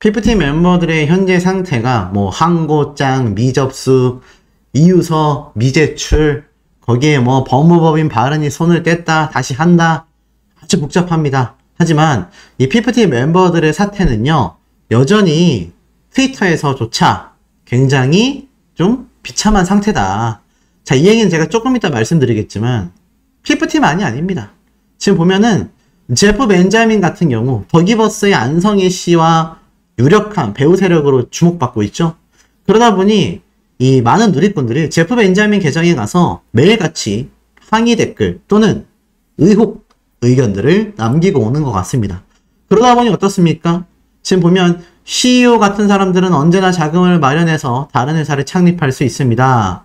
PPT 멤버들의 현재 상태가 뭐 항고장, 미접수, 이유서, 미제출, 거기에 뭐 법무법인 발언이 손을 뗐다, 다시 한다. 아주 복잡합니다. 하지만 이 PPT 멤버들의 사태는요, 여전히 트위터에서조차 굉장히 좀 비참한 상태다. 자, 이 얘기는 제가 조금 이따 말씀드리겠지만 PPT만이 아닙니다. 지금 보면은 제프 벤자민 같은 경우 더기버스의 안성희 씨와 유력한 배우 세력으로 주목받고 있죠. 그러다 보니 이 많은 누리꾼들이 제프 벤자민 계정에 가서 매일같이 항의 댓글 또는 의혹 의견들을 남기고 오는 것 같습니다. 그러다 보니 어떻습니까? 지금 보면 CEO 같은 사람들은 언제나 자금을 마련해서 다른 회사를 창립할 수 있습니다.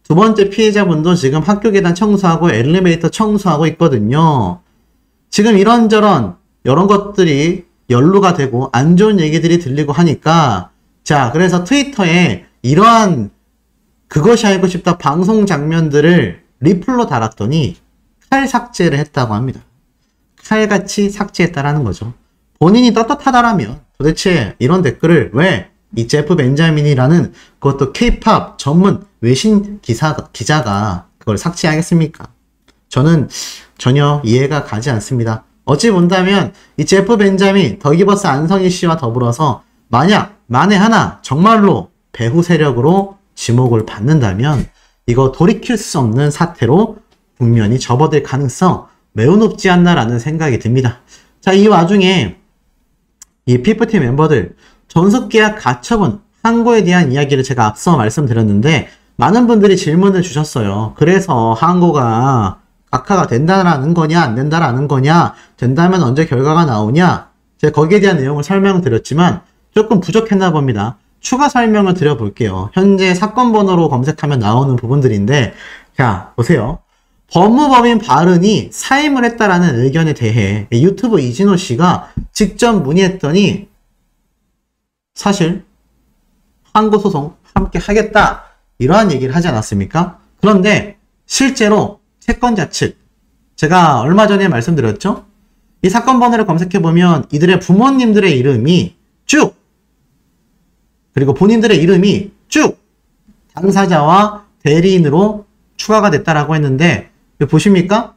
두 번째 피해자분도 지금 학교 계단 청소하고 엘리베이터 청소하고 있거든요. 지금 이런저런 이런 것들이 연루가 되고 안 좋은 얘기들이 들리고 하니까, 자, 그래서 트위터에 이러한 그것이 알고 싶다 방송 장면들을 리플로 달았더니 칼 삭제를 했다고 합니다. 칼같이 삭제했다라는 거죠. 본인이 떳떳하다라면 도대체 이런 댓글을 왜 이 제프 벤자민이라는 그것도 K-POP 전문 외신 기자가 그걸 삭제하겠습니까? 저는 전혀 이해가 가지 않습니다. 어찌 본다면 이 제프 벤자민, 더기버스 안성희 씨와 더불어서 만에 하나 정말로 배후 세력으로 지목을 받는다면 이거 돌이킬 수 없는 사태로 국면이 접어들 가능성 매우 높지 않나라는 생각이 듭니다. 자, 이 와중에 이 PPT 멤버들 전속계약 가처분 항고에 대한 이야기를 제가 앞서 말씀드렸는데 많은 분들이 질문을 주셨어요. 그래서 항고가 각하가 된다라는 거냐 안 된다라는 거냐, 된다면 언제 결과가 나오냐, 제가 거기에 대한 내용을 설명드렸지만 조금 부족했나 봅니다. 추가 설명을 드려볼게요. 현재 사건 번호로 검색하면 나오는 부분들인데, 자 보세요. 법무법인 발언이 사임을 했다라는 의견에 대해 유튜브 이진호 씨가 직접 문의했더니 사실 항고소송 함께 하겠다 이러한 얘기를 하지 않았습니까? 그런데 실제로 채권자 측, 제가 얼마 전에 말씀드렸죠? 이 사건 번호를 검색해보면 이들의 부모님들의 이름이 쭉, 그리고 본인들의 이름이 쭉 당사자와 대리인으로 추가가 됐다라고 했는데, 보십니까?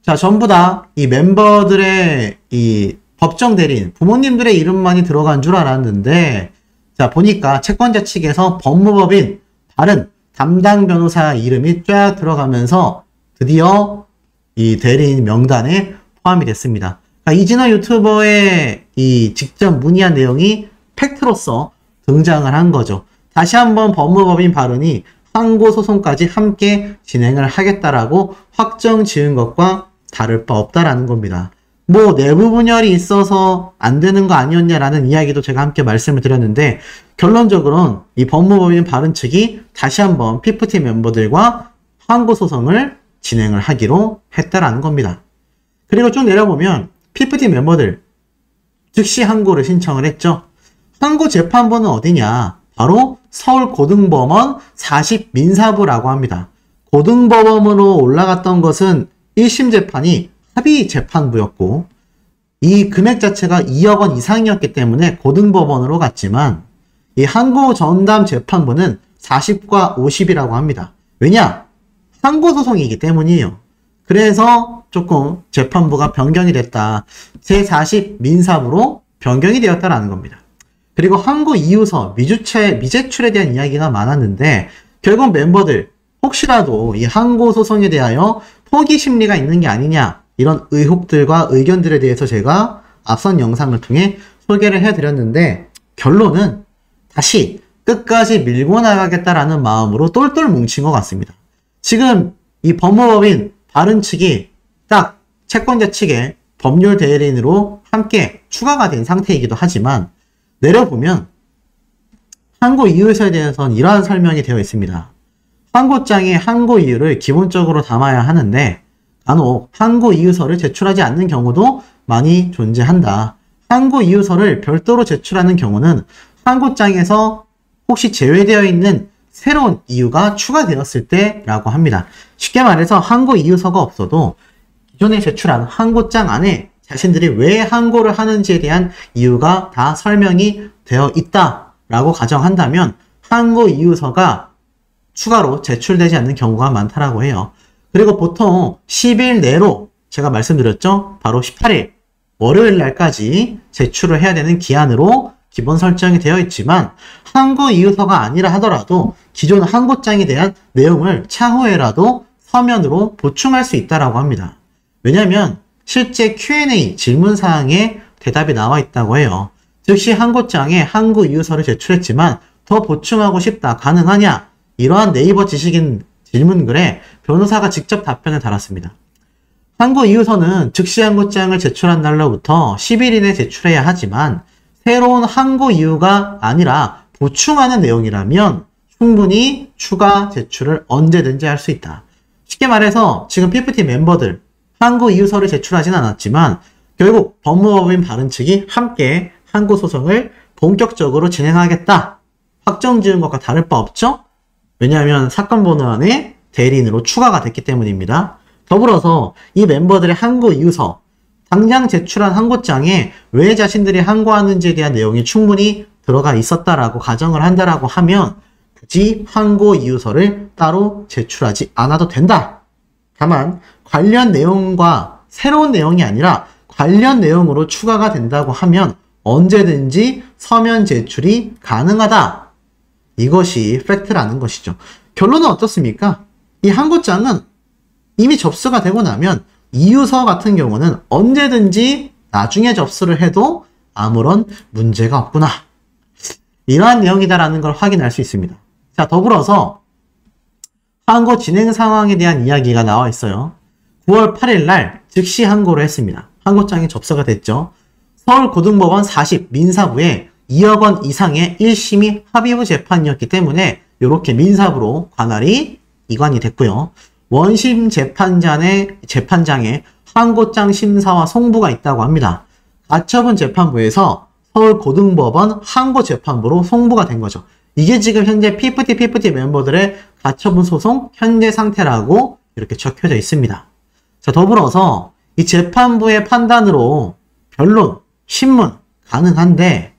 자, 전부 다 이 멤버들의 이 법정 대리인, 부모님들의 이름만이 들어간 줄 알았는데, 자, 보니까 채권자 측에서 법무법인 다른 담당 변호사 이름이 쫙 들어가면서 드디어 이 대리인 명단에 포함이 됐습니다. 그러니까 이진호 유튜버의 이 직접 문의한 내용이 팩트로서 등장을 한 거죠. 다시 한번 법무법인 발언이 항고소송까지 함께 진행을 하겠다라고 확정 지은 것과 다를 바 없다라는 겁니다. 뭐 내부 분열이 있어서 안 되는 거 아니었냐라는 이야기도 제가 함께 말씀을 드렸는데, 결론적으로는 이 법무법인 발언 측이 다시 한번 PPT 멤버들과 항고소송을 진행을 하기로 했다라는 겁니다. 그리고 쭉 내려보면 PPT 멤버들 즉시 항고를 신청을 했죠. 항고 재판부는 어디냐? 바로 서울고등법원 40민사부라고 합니다. 고등법원으로 올라갔던 것은 1심 재판이 합의재판부였고 이 금액 자체가 2억 원 이상이었기 때문에 고등법원으로 갔지만 이 항고 전담 재판부는 40과 50이라고 합니다. 왜냐? 항고소송이기 때문이에요. 그래서 조금 재판부가 변경이 됐다. 제40민사부로 변경이 되었다라는 겁니다. 그리고 항고 이유서, 미제출에 대한 이야기가 많았는데 결국 멤버들 혹시라도 이 항고 소송에 대하여 포기 심리가 있는 게 아니냐, 이런 의혹들과 의견들에 대해서 제가 앞선 영상을 통해 소개를 해드렸는데 결론은 다시 끝까지 밀고 나가겠다라는 마음으로 똘똘 뭉친 것 같습니다. 지금 이 법무법인 발언 측이 딱 채권자 측의 법률 대리인으로 함께 추가가 된 상태이기도 하지만 내려보면 항고 이유서에 대해서는 이러한 설명이 되어 있습니다. 항고장에 항고 이유를 기본적으로 담아야 하는데 간혹 항고 이유서를 제출하지 않는 경우도 많이 존재한다. 항고 이유서를 별도로 제출하는 경우는 항고장에서 혹시 제외되어 있는 새로운 이유가 추가되었을 때라고 합니다. 쉽게 말해서 항고 이유서가 없어도 기존에 제출한 항고장 안에 자신들이 왜 항고를 하는지에 대한 이유가 다 설명이 되어 있다라고 가정한다면 항고 이유서가 추가로 제출되지 않는 경우가 많다라고 해요. 그리고 보통 10일 내로 제가 말씀드렸죠. 바로 18일 월요일 날까지 제출을 해야 되는 기한으로 기본 설정이 되어 있지만 항고 이유서가 아니라 하더라도 기존 항고장에 대한 내용을 차후에라도 서면으로 보충할 수 있다라고 합니다. 왜냐하면 실제 Q&A 질문사항에 대답이 나와 있다고 해요. 즉시 항고장에 항고 이유서를 제출했지만 더 보충하고 싶다. 가능하냐? 이러한 네이버 지식인 질문글에 변호사가 직접 답변을 달았습니다. 항고 이유서는 즉시 항고장을 제출한 날로부터 10일 이내 제출해야 하지만 새로운 항고 이유가 아니라 보충하는 내용이라면 충분히 추가 제출을 언제든지 할 수 있다. 쉽게 말해서 지금 PPT 멤버들 항고 이유서를 제출하진 않았지만 결국 법무법인 바른 측이 함께 항고 소송을 본격적으로 진행하겠다. 확정 지은 것과 다를 바 없죠? 왜냐하면 사건 번호 안에 대리인으로 추가가 됐기 때문입니다. 더불어서 이 멤버들의 항고 이유서, 당장 제출한 항고장에 왜 자신들이 항고하는지에 대한 내용이 충분히 들어가 있었다라고 가정을 한다라고 하면 굳이 항고 이유서를 따로 제출하지 않아도 된다. 다만 관련 내용과 새로운 내용이 아니라 관련 내용으로 추가가 된다고 하면 언제든지 서면 제출이 가능하다. 이것이 팩트라는 것이죠. 결론은 어떻습니까? 이 항고장은 이미 접수가 되고 나면 이유서 같은 경우는 언제든지 나중에 접수를 해도 아무런 문제가 없구나. 이러한 내용이다라는 걸 확인할 수 있습니다. 자, 더불어서 항고 진행 상황에 대한 이야기가 나와 있어요. 9월 8일 날 즉시 항고를 했습니다. 항고장이 접수가 됐죠. 서울고등법원 40 민사부에 2억 원 이상의 1심이 합의부 재판이었기 때문에 이렇게 민사부로 관할이 이관이 됐고요. 원심 재판장의 항고장 심사와 송부가 있다고 합니다. 가처분 재판부에서 서울고등법원 항고재판부로 송부가 된 거죠. 이게 지금 현재 PPT 멤버들의 가처분 소송 현재 상태라고 이렇게 적혀져 있습니다. 자, 더불어서 이 재판부의 판단으로 변론, 신문 가능한데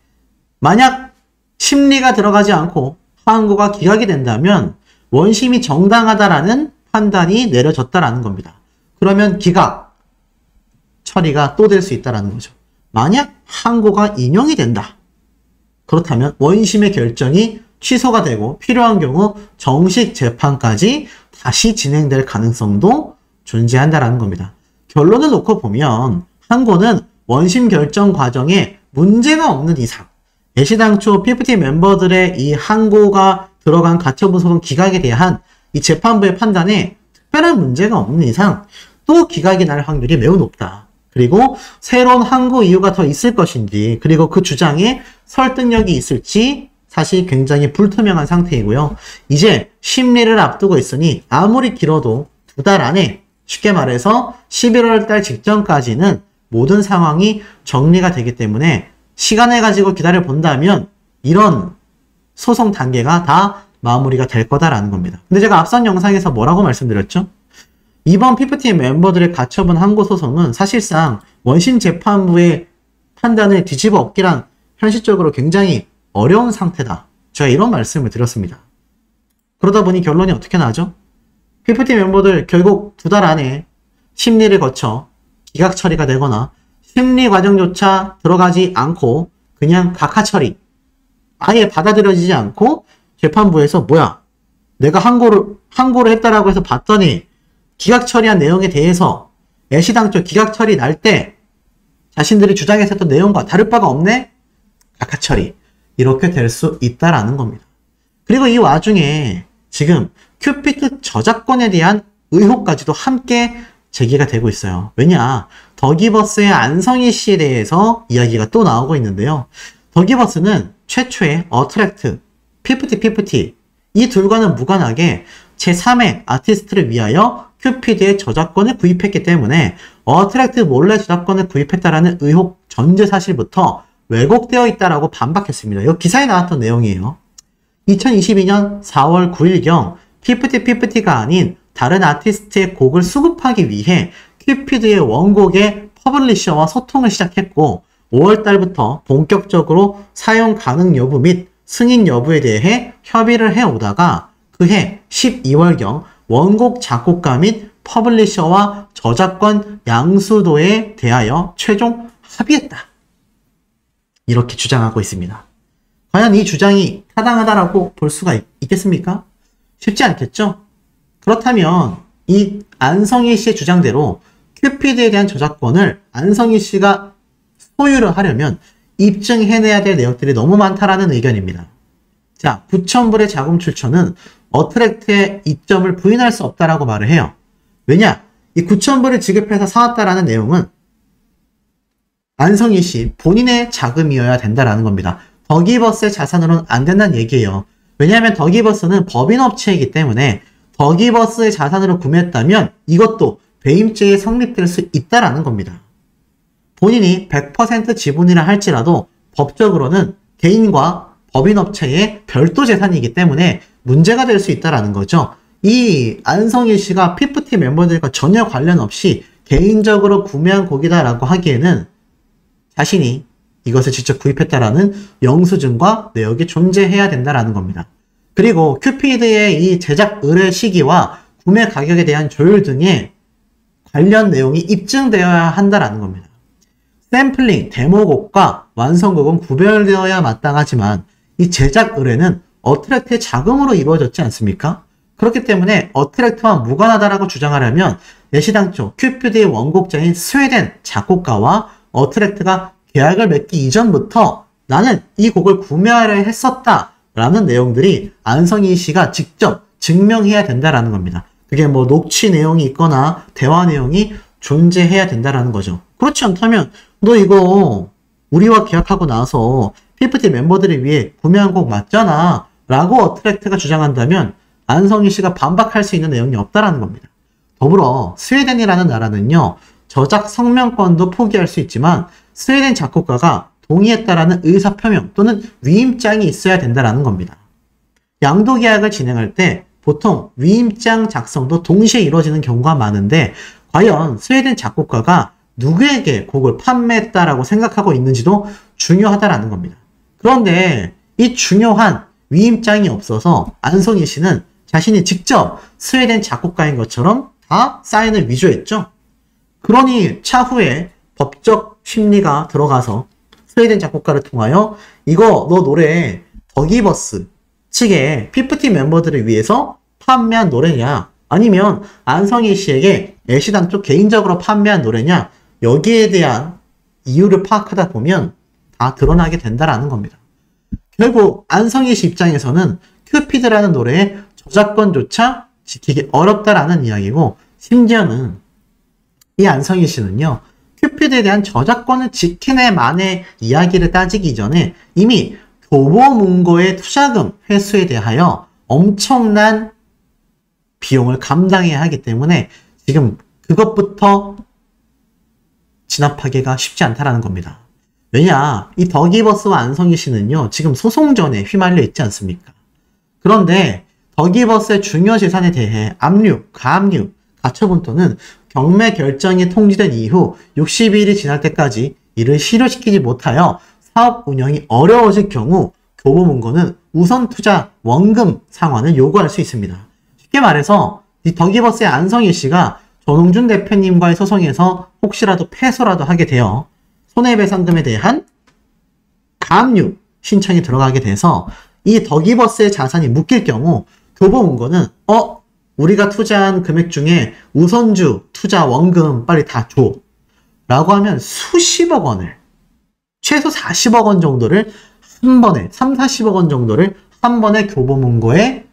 만약 심리가 들어가지 않고 항고가 기각이 된다면 원심이 정당하다라는 판단이 내려졌다라는 겁니다. 그러면 기각 처리가 또 될 수 있다라는 거죠. 만약 항고가 인용이 된다. 그렇다면 원심의 결정이 취소가 되고 필요한 경우 정식 재판까지 다시 진행될 가능성도 존재한다라는 겁니다. 결론을 놓고 보면 항고는 원심 결정 과정에 문제가 없는 이상 애시당초 PPT 멤버들의 이 항고가 들어간 가처분 소송 기각에 대한 이 재판부의 판단에 특별한 문제가 없는 이상 또 기각이 날 확률이 매우 높다. 그리고 새로운 항고 이유가 더 있을 것인지 그리고 그 주장에 설득력이 있을지 사실 굉장히 불투명한 상태이고요. 이제 심리를 앞두고 있으니 아무리 길어도 2달 안에 쉽게 말해서 11월 달 직전까지는 모든 상황이 정리가 되기 때문에 시간을 가지고 기다려 본다면 이런 소송 단계가 다 마무리가 될 거다라는 겁니다. 근데 제가 앞선 영상에서 뭐라고 말씀드렸죠? 이번 PPT 멤버들의 가처분 항고 소송은 사실상 원심 재판부의 판단을 뒤집어 엎기란 현실적으로 굉장히 어려운 상태다. 제가 이런 말씀을 드렸습니다. 그러다 보니 결론이 어떻게 나죠? PPT 멤버들 결국 2달 안에 심리를 거쳐 기각 처리가 되거나 심리 과정조차 들어가지 않고 그냥 각하 처리 아예 받아들여지지 않고 재판부에서 뭐야 내가 항고를 했다라고 해서 봤더니 기각 처리한 내용에 대해서 애시당초 기각 처리 날 때 자신들이 주장했었던 내용과 다를 바가 없네? 각하 처리 이렇게 될 수 있다라는 겁니다. 그리고 이 와중에 지금 큐피드 저작권에 대한 의혹까지도 함께 제기가 되고 있어요. 왜냐? 더기버스의 안성희 씨에 대해서 이야기가 또 나오고 있는데요. 더기버스는 최초의 어트랙트, PPT 이 둘과는 무관하게 제3의 아티스트를 위하여 큐피드의 저작권을 구입했기 때문에 어트랙트 몰래 저작권을 구입했다라는 의혹 전제 사실부터 왜곡되어 있다라고 반박했습니다. 이거 기사에 나왔던 내용이에요. 2022년 4월 9일경 PPT가 아닌 다른 아티스트의 곡을 수급하기 위해 큐피드의 원곡에 퍼블리셔와 소통을 시작했고 5월달부터 본격적으로 사용 가능 여부 및 승인 여부에 대해 협의를 해오다가 그해 12월경 원곡 작곡가 및 퍼블리셔와 저작권 양수도에 대하여 최종 합의했다. 이렇게 주장하고 있습니다. 과연 이 주장이 타당하다라고 볼 수가 있겠습니까? 쉽지 않겠죠? 그렇다면 이 안성희 씨의 주장대로 큐피드에 대한 저작권을 안성희 씨가 소유를 하려면 입증해내야 될 내역들이 너무 많다라는 의견입니다. 자, 9,000불의 자금 출처는 어트랙트의 이점을 부인할 수 없다라고 말을 해요. 왜냐? 이 9,000불을 지급해서 사왔다라는 내용은 안성희 씨 본인의 자금이어야 된다라는 겁니다. 더기버스의 자산으로는 안 된다는 얘기예요. 왜냐하면 더기버스는 법인업체이기 때문에 더기버스의 자산으로 구매했다면 이것도 배임죄에 성립될 수 있다라는 겁니다. 본인이 100% 지분이라 할지라도 법적으로는 개인과 법인업체의 별도 재산이기 때문에 문제가 될 수 있다라는 거죠. 이 안성희 씨가 피프티 멤버들과 전혀 관련 없이 개인적으로 구매한 곡이다라고 하기에는 자신이 이것을 직접 구입했다라는 영수증과 내역이 존재해야 된다라는 겁니다. 그리고 큐피드의 이 제작 의뢰 시기와 구매 가격에 대한 조율 등의 관련 내용이 입증되어야 한다라는 겁니다. 샘플링, 데모곡과 완성곡은 구별되어야 마땅하지만 이 제작 의뢰는 어트랙트의 자금으로 이루어졌지 않습니까? 그렇기 때문에 어트랙트와 무관하다라고 주장하려면 예시당초 큐피드의 원곡자인 스웨덴 작곡가와 어트랙트가 계약을 맺기 이전부터 나는 이 곡을 구매하려 했었다 라는 내용들이 안성희 씨가 직접 증명해야 된다라는 겁니다. 그게 뭐 녹취 내용이 있거나 대화 내용이 존재해야 된다라는 거죠. 그렇지 않다면 너 이거 우리와 계약하고 나서 피프티 멤버들을 위해 구매한 곡 맞잖아 라고 어트랙트가 주장한다면 안성희 씨가 반박할 수 있는 내용이 없다라는 겁니다. 더불어 스웨덴이라는 나라는요, 저작 성명권도 포기할 수 있지만 스웨덴 작곡가가 동의했다라는 의사표명 또는 위임장이 있어야 된다라는 겁니다. 양도 계약을 진행할 때 보통 위임장 작성도 동시에 이루어지는 경우가 많은데 과연 스웨덴 작곡가가 누구에게 곡을 판매했다라고 생각하고 있는지도 중요하다라는 겁니다. 그런데 이 중요한 위임장이 없어서 안성희 씨는 자신이 직접 스웨덴 작곡가인 것처럼 다 사인을 위조했죠. 그러니 차후에 법적 심리가 들어가서 스웨덴 작곡가를 통하여 이거 너 노래 더기버스 측의 피프티 멤버들을 위해서 판매한 노래냐 아니면 안성희 씨에게 애시당초 개인적으로 판매한 노래냐 여기에 대한 이유를 파악하다 보면 다 드러나게 된다라는 겁니다. 결국 안성희 씨 입장에서는 큐피드라는 노래의 저작권조차 지키기 어렵다라는 이야기고 심지어는 이 안성희 씨는요. 큐피드에 대한 저작권을 지키네 만의 이야기를 따지기 전에 이미 교보문고의 투자금 회수에 대하여 엄청난 비용을 감당해야 하기 때문에 지금 그것부터 진압하기가 쉽지 않다라는 겁니다. 왜냐, 이 더기버스와 안성희 씨는요, 지금 소송전에 휘말려 있지 않습니까? 그런데 더기버스의 중요 재산에 대해 압류, 가압류, 가처분토는 경매 결정이 통지된 이후 60일이 지날 때까지 이를 실효시키지 못하여 사업 운영이 어려워질 경우 교보문고는 우선 투자 원금 상환을 요구할 수 있습니다. 쉽게 말해서 이 더기버스의 안성희 씨가 전홍준 대표님과의 소송에서 혹시라도 패소라도 하게 되어 손해배상금에 대한 가압류 신청이 들어가게 돼서 이 더기버스의 자산이 묶일 경우 교보문고는 우리가 투자한 금액 중에 우선주 투자 원금 빨리 다 줘 라고 하면 수십억 원을 최소 40억 원 정도를 한 번에 30-40억 원 정도를 한 번에 교보문고에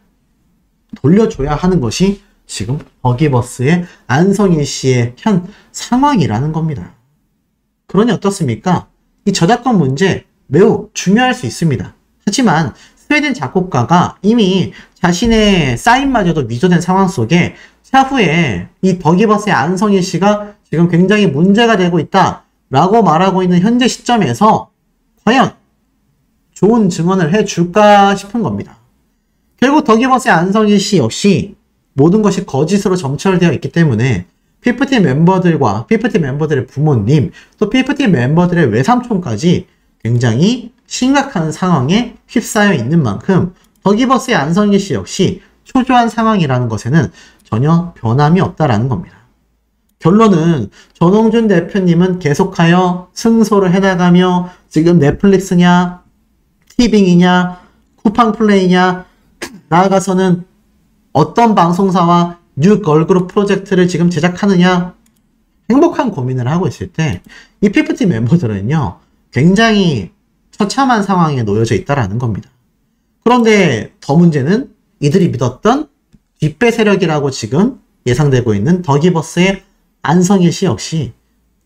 돌려줘야 하는 것이 지금 더기버스의 안성희 씨의 현 상황이라는 겁니다. 그러니 어떻습니까? 이 저작권 문제 매우 중요할 수 있습니다. 하지만 스웨덴 작곡가가 이미 자신의 사인마저도 위조된 상황 속에 차후에 이 더기버스의 안성희 씨가 지금 굉장히 문제가 되고 있다 라고 말하고 있는 현재 시점에서 과연 좋은 증언을 해줄까 싶은 겁니다. 결국 더기버스의 안성희 씨 역시 모든 것이 거짓으로 점철되어 있기 때문에 피프티 멤버들과 피프티 멤버들의 부모님, 또 피프티 멤버들의 외삼촌까지 굉장히 심각한 상황에 휩싸여 있는 만큼 더기버스의 안성기 씨 역시 초조한 상황이라는 것에는 전혀 변함이 없다라는 겁니다. 결론은 전홍준 대표님은 계속하여 승소를 해나가며 지금 넷플릭스냐, 티빙이냐, 쿠팡플레이냐, 나아가서는 어떤 방송사와 뉴 걸그룹 프로젝트를 지금 제작하느냐 행복한 고민을 하고 있을 때 이 피프티 멤버들은요 굉장히 처참한 상황에 놓여져 있다라는 겁니다. 그런데 더 문제는 이들이 믿었던 뒷배 세력이라고 지금 예상되고 있는 더기버스의 안성일 씨 역시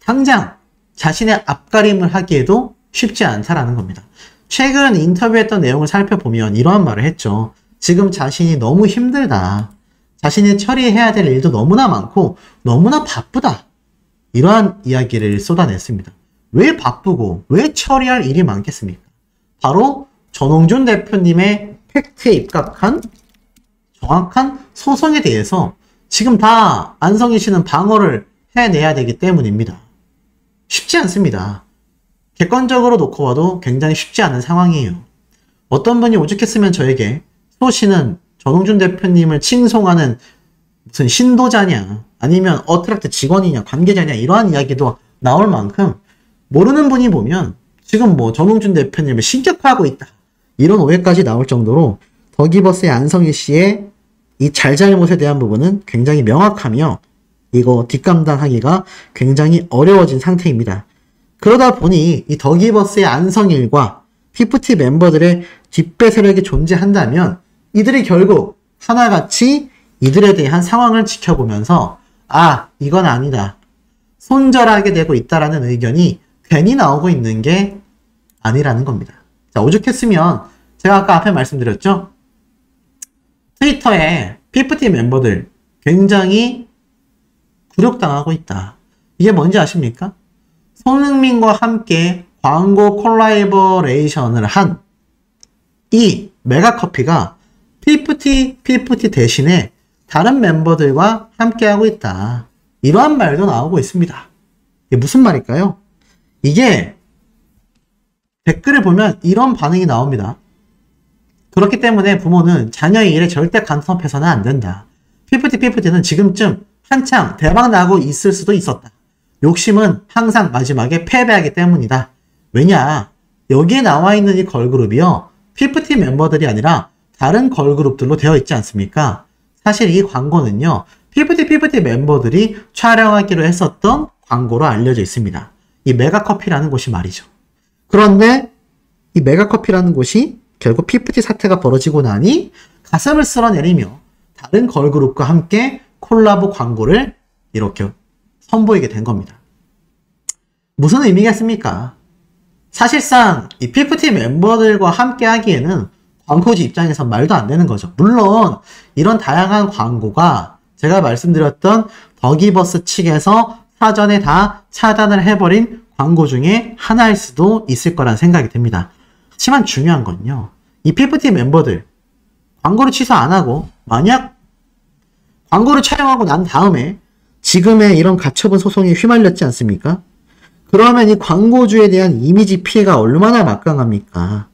당장 자신의 앞가림을 하기에도 쉽지 않다라는 겁니다. 최근 인터뷰했던 내용을 살펴보면 이러한 말을 했죠. 지금 자신이 너무 힘들다. 자신이 처리해야 될 일도 너무나 많고 너무나 바쁘다. 이러한 이야기를 쏟아냈습니다. 왜 바쁘고 왜 처리할 일이 많겠습니까? 바로 전홍준 대표님의 팩트에 입각한 정확한 소송에 대해서 지금 다 안성희 씨는 방어를 해내야 되기 때문입니다. 쉽지 않습니다. 객관적으로 놓고 봐도 굉장히 쉽지 않은 상황이에요. 어떤 분이 오죽했으면 저에게 소 씨는 전홍준 대표님을 칭송하는 무슨 신도자냐 아니면 어트랙트 직원이냐 관계자냐 이러한 이야기도 나올 만큼 모르는 분이 보면 지금 뭐 전홍준 대표님을 신격화하고 있다 이런 오해까지 나올 정도로 더기버스의 안성희 씨의 이 잘잘못에 대한 부분은 굉장히 명확하며 이거 뒷감당하기가 굉장히 어려워진 상태입니다. 그러다 보니 이 더기버스의 안성일과 피프티 멤버들의 뒷배 세력이 존재한다면 이들이 결국 하나같이 이들에 대한 상황을 지켜보면서 아 이건 아니다 손절하게 되고 있다라는 의견이 괜히 나오고 있는 게 아니라는 겁니다. 자, 오죽했으면 제가 아까 앞에 말씀드렸죠. 트위터에 피프티 멤버들 굉장히 굴욕당하고 있다. 이게 뭔지 아십니까? 손흥민과 함께 광고 콜라보레이션을 한 이 메가커피가 피프티 대신에 다른 멤버들과 함께하고 있다. 이러한 말도 나오고 있습니다. 이게 무슨 말일까요? 이게 댓글을 보면 이런 반응이 나옵니다. 그렇기 때문에 부모는 자녀의 일에 절대 간섭해서는 안 된다. 피프티는 지금쯤 한창 대박 나고 있을 수도 있었다. 욕심은 항상 마지막에 패배하기 때문이다. 왜냐? 여기에 나와 있는 이 걸그룹이요. 피프티 멤버들이 아니라 다른 걸그룹들로 되어 있지 않습니까? 사실 이 광고는요. 피프티 멤버들이 촬영하기로 했었던 광고로 알려져 있습니다. 이 메가커피라는 곳이 말이죠. 그런데 이 메가커피라는 곳이 결국 피프티 사태가 벌어지고 나니 가슴을 쓸어내리며 다른 걸그룹과 함께 콜라보 광고를 이렇게 선보이게 된 겁니다. 무슨 의미겠습니까? 사실상 이 피프티 멤버들과 함께 하기에는 광고주 입장에서 말도 안 되는 거죠. 물론 이런 다양한 광고가 제가 말씀드렸던 더기버스 측에서 사전에 다 차단을 해버린 광고 중에 하나일 수도 있을 거란 생각이 듭니다. 하지만 중요한 건요. 이 피프티 멤버들 광고를 취소 안 하고 만약 광고를 촬영하고 난 다음에 지금의 이런 가처분 소송에 휘말렸지 않습니까? 그러면 이 광고주에 대한 이미지 피해가 얼마나 막강합니까?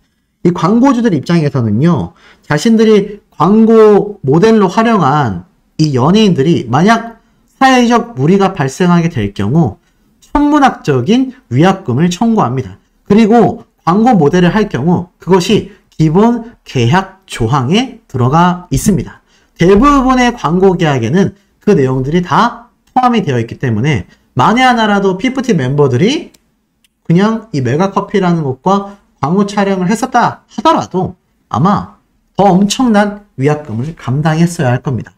이 광고주들 입장에서는요, 자신들이 광고 모델로 활용한 이 연예인들이 만약 사회적 무리가 발생하게 될 경우 천문학적인 위약금을 청구합니다. 그리고 광고 모델을 할 경우 그것이 기본 계약 조항에 들어가 있습니다. 대부분의 광고 계약에는 그 내용들이 다 포함이 되어 있기 때문에 만에 하나라도 피프티 멤버들이 그냥 이 메가커피라는 곳과 광고 촬영을 했었다 하더라도 아마 더 엄청난 위약금을 감당했어야 할 겁니다.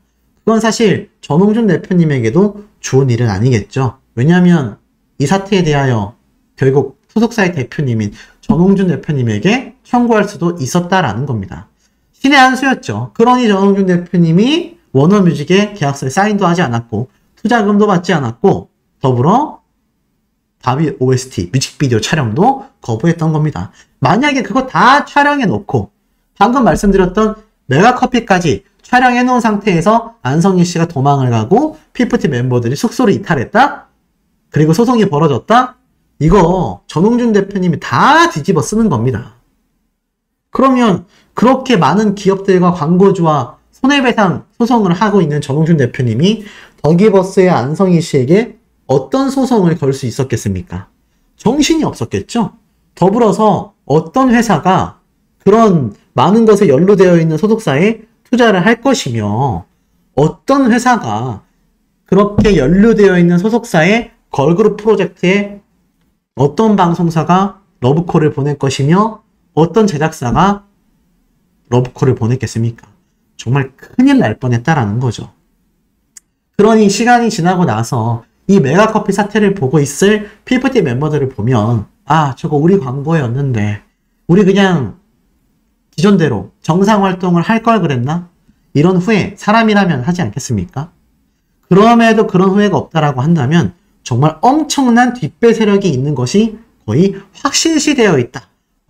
그건 사실 전홍준 대표님에게도 좋은 일은 아니겠죠. 왜냐하면 이 사태에 대하여 결국 소속사의 대표님인 전홍준 대표님에게 청구할 수도 있었다라는 겁니다. 신의 한 수였죠. 그러니 전홍준 대표님이 워너뮤직에 계약서에 사인도 하지 않았고 투자금도 받지 않았고 더불어 바비 OST 뮤직비디오 촬영도 거부했던 겁니다. 만약에 그거 다 촬영해 놓고 방금 말씀드렸던 메가커피까지 촬영해놓은 상태에서 안성희 씨가 도망을 가고 피프티 멤버들이 숙소를 이탈했다? 그리고 소송이 벌어졌다? 이거 전홍준 대표님이 다 뒤집어 쓰는 겁니다. 그러면 그렇게 많은 기업들과 광고주와 손해배상 소송을 하고 있는 전홍준 대표님이 더기버스의 안성희 씨에게 어떤 소송을 걸 수 있었겠습니까? 정신이 없었겠죠? 더불어서 어떤 회사가 그런 많은 것에 연루되어 있는 소속사에 투자를 할 것이며 어떤 회사가 그렇게 연루되어 있는 소속사의 걸그룹 프로젝트에 어떤 방송사가 러브콜을 보낼 것이며 어떤 제작사가 러브콜을 보냈겠습니까? 정말 큰일 날 뻔했다라는 거죠. 그러니 시간이 지나고 나서 이 메가커피 사태를 보고 있을 피프티 멤버들을 보면 아 저거 우리 광고였는데 우리 그냥 기존대로 정상활동을 할 걸 그랬나? 이런 후회 사람이라면 하지 않겠습니까? 그럼에도 그런 후회가 없다라고 한다면 정말 엄청난 뒷배 세력이 있는 것이 거의 확실시되어 있다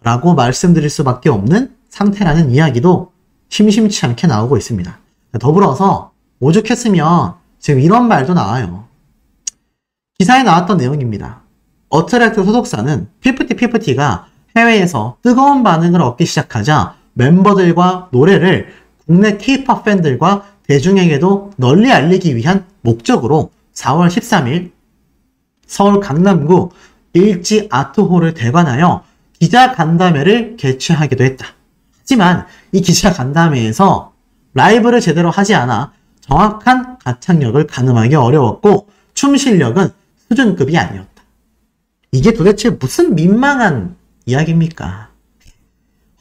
라고 말씀드릴 수밖에 없는 상태라는 이야기도 심심치 않게 나오고 있습니다. 더불어서 오죽했으면 지금 이런 말도 나와요. 기사에 나왔던 내용입니다. 어트랙트 소속사는 피프티가 해외에서 뜨거운 반응을 얻기 시작하자 멤버들과 노래를 국내 K-POP 팬들과 대중에게도 널리 알리기 위한 목적으로 4월 13일 서울 강남구 일지 아트홀을 대관하여 기자간담회를 개최하기도 했다. 하지만 이 기자간담회에서 라이브를 제대로 하지 않아 정확한 가창력을 가늠하기 어려웠고 춤 실력은 수준급이 아니었다. 이게 도대체 무슨 민망한 이야기입니까?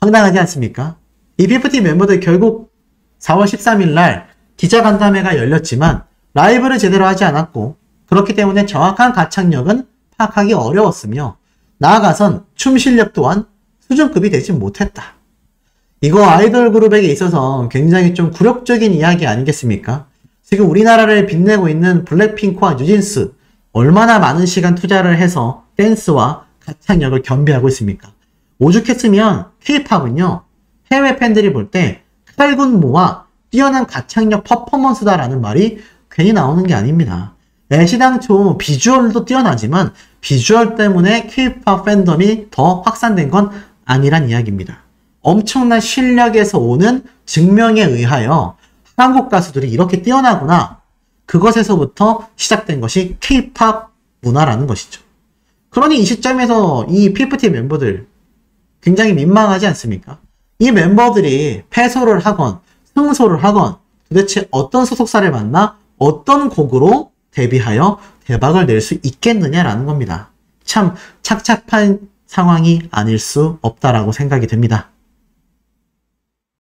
황당하지 않습니까? 이 피프티 멤버들 결국 4월 13일 날 기자간담회가 열렸지만 라이브를 제대로 하지 않았고 그렇기 때문에 정확한 가창력은 파악하기 어려웠으며 나아가선 춤 실력 또한 수준급이 되지 못했다. 이거 아이돌 그룹에게 있어서 굉장히 좀 굴욕적인 이야기 아니겠습니까? 지금 우리나라를 빛내고 있는 블랙핑크와 뉴진스 얼마나 많은 시간 투자를 해서 댄스와 가창력을 겸비하고 있습니까? 오죽했으면 K-팝은요 해외 팬들이 볼 때 칼군무와 뛰어난 가창력 퍼포먼스다라는 말이 괜히 나오는 게 아닙니다. 애시당초 비주얼도 뛰어나지만 비주얼 때문에 K-팝 팬덤이 더 확산된 건 아니란 이야기입니다. 엄청난 실력에서 오는 증명에 의하여 한국 가수들이 이렇게 뛰어나구나. 그것에서부터 시작된 것이 K-팝 문화라는 것이죠. 그러니 이 시점에서 이 피프티 멤버들 굉장히 민망하지 않습니까? 이 멤버들이 패소를 하건 승소를 하건 도대체 어떤 소속사를 만나 어떤 곡으로 데뷔하여 대박을 낼 수 있겠느냐라는 겁니다. 참 착잡한 상황이 아닐 수 없다라고 생각이 됩니다.